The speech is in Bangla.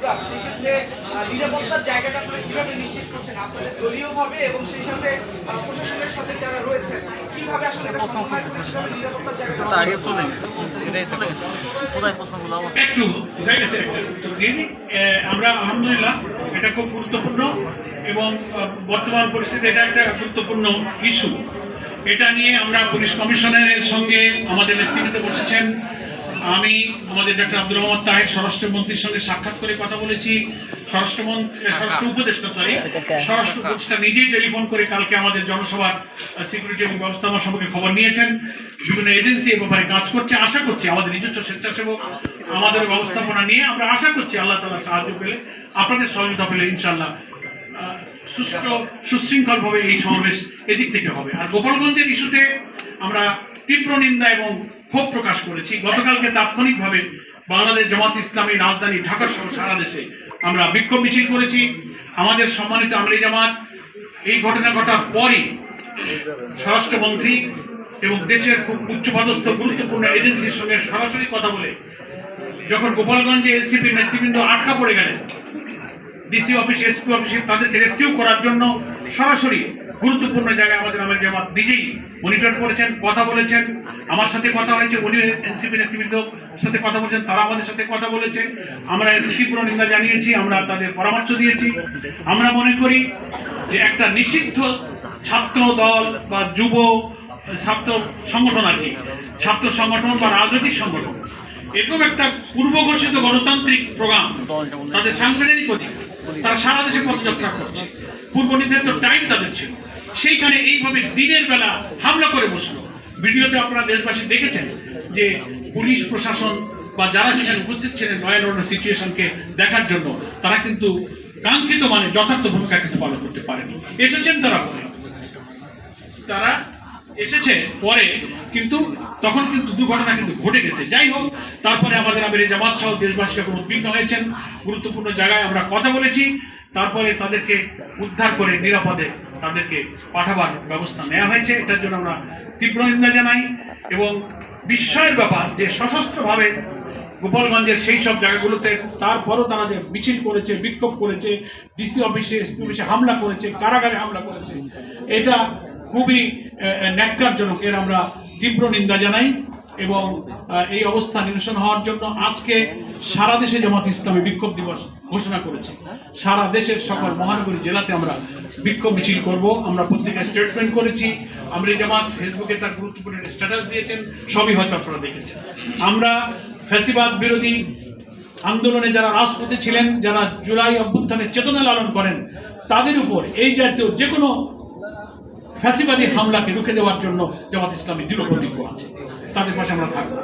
প্রোগ্রাম, সেই ক্ষেত্রে নিরাপত্তার জায়গাটা আপনারা কিভাবে নিশ্চিত করছেন আপনাদের দলীয়ভাবে এবং সেই সাথে প্রশাসনের সাথে যারা রয়েছেন, কিভাবে আসলে এটা সমন্বয় করছেন, কিভাবে নিরাপত্তার জায়গাটা একটু হয়ে গেছে একটা আমরা আলহামদুলিল্লাহ এটা খুব গুরুত্বপূর্ণ এবং বর্তমান পরিস্থিতি এটা একটা গুরুত্বপূর্ণ ইস্যু। এটা নিয়ে আমরা পুলিশ কমিশনারের সঙ্গে আমাদের নেতৃত্ব বসেছেন। আমি আমাদের ডক্টর আব্দুল মোহাম্মদ তাহের স্বরাষ্ট্রমন্ত্রীর সঙ্গে সাক্ষাৎ করে কথা বলেছি। স্বরাষ্ট্র উপদেষ্টা নিজেই টেলিফোন করে কালকে আমাদের জনসভার সিকিউরিটি এবং ব্যবস্থাপনা সম্পর্কে খবর নিয়েছেন। বিভিন্ন এজেন্সি এ ব্যাপারে কাজ করছে। আশা করছি আমাদের নিজস্ব স্বেচ্ছাসেবক আমাদের ব্যবস্থাপনা নিয়ে আমরা আশা করছি আল্লাহ তাআলার সাহায্য পেলে, আপনাদের সহযোগিতা পেলে ইনশাআল্লাহ সুশৃঙ্খলভাবে এই সমাবেশ এদিক থেকে হবে। আর গোপালগঞ্জের ইস্যুতে আমরা তীব্র নিন্দা এবং ক্ষোভ প্রকাশ করেছি। গতকালকে তাৎক্ষণিকভাবে বাংলাদেশ জামাত ইসলামী রাজধানী ঢাকা সহ সারা দেশে আমরা বিক্ষোভ মিছিল করেছি। আমাদের সম্মানিত আমলি জামাত এই ঘটনা ঘটার পরই স্বরাষ্ট্রমন্ত্রী এবং দেশের খুব উচ্চপদস্থ গুরুত্বপূর্ণ এজেন্সির সঙ্গে সরাসরি কথা বলে যখন গোপালগঞ্জে এনসিপির নেতৃবৃন্দ আটকা পড়ে গেলেন, ডিসি অফিস, এসপি অফিসে তাদেরকে রেস্কিউ করার জন্য সরাসরি গুরুত্বপূর্ণ জায়গায় আমাদের আমির জামাত নিজেই মনিটর করেছেন, কথা বলেছেন। আমার সাথে কথা হয়েছে, উনি এনসিপি নেতৃবৃন্দের সাথে কথা বলেছেন, তারা আমাদের সাথে কথা বলেছে। আমরা এর তীব্র নিন্দা জানিয়েছি, আমরা তাদের পরামর্শ দিয়েছি। আমরা মনে করি যে একটা নিষিদ্ধ ছাত্র দল বা যুব ছাত্র সংগঠন আছে, ছাত্র সংগঠন বা রাজনৈতিক সংগঠন, এরকম একটা পূর্ব ঘোষিত গণতান্ত্রিক প্রোগ্রাম, তাদের সাংবিধানিক অধিকার, তারা সারা দেশে পদযাত্রা করছে, পূর্ব নির্ধারিত টাইম তাদের ছিল, সেইখানে এইভাবে দিনের বেলা হামলা করে বসলো। ভিডিওতে আপনারা দেশবাসী দেখেছেন যে পুলিশ প্রশাসন বা যারা সেখানে উপস্থিত ছিলেন ল অ্যান্ড অর্ডার সিচুয়েশনকে দেখার জন্য, তারা কিন্তু কাঙ্ক্ষিত মানে যথার্থ ভূমিকা কিন্তু পালন করতে পারেনি। এসেছেন তারা এসেছে পরে, কিন্তু তখন কিন্তু দুর্ঘটনা কিন্তু ঘটে গেছে। যাই হোক, তারপরে আমাদের আমির জামাত সহ দেশবাসী যখন উদ্বিগ্ন হয়েছেন, গুরুত্বপূর্ণ জায়গায় আমরা কথা বলেছি, তারপরে তাদেরকে উদ্ধার করে নিরাপদে তাদেরকে পাঠাবার ব্যবস্থা নেওয়া হয়েছে। এটার জন্য আমরা তীব্র নিন্দা জানাই এবং বিস্ময়ের ব্যাপার যে সশস্ত্রভাবে গোপালগঞ্জের সেই সব জায়গাগুলোতে তারপরও তারা যে মিছিল করেছে, বিক্ষোভ করেছে, ডিসি অফিসে, এসপি অফিসে হামলা করেছে, কারাগারে হামলা করেছে, এটা খুবই ন্যাক্কারজনক। এর আমরা তীব্র নিন্দা জানাই এবং এই অবস্থা নিরসন হওয়ার জন্য আজকে সারা দেশে জামাত ইসলামী বিক্ষোভ দিবস ঘোষণা করেছে। সারা দেশের সকল মহানগরী জেলাতে আমরা বিক্ষোভ মিছিল করব। আমরা পত্রিকায় স্টেটমেন্ট করেছি, আমরি জামাত ফেসবুকে তার গুরুত্বপূর্ণ স্ট্যাটাস দিয়েছেন, সবই হয়তো আপনারা দেখেছেন। আমরা ফ্যাসিবাদ বিরোধী আন্দোলনে যারা রাজপথে ছিলেন, যারা জুলাই অভ্যুত্থানের চেতনা লালন করেন, তাদের উপর এই জাতীয় যে কোনো ফ্যাসিবাদী হামলাকে রুখে দেওয়ার জন্য জামাত ইসলামী দৃঢ় প্রতিজ্ঞ আছে। তাদের পাশে আমরা থাকবো।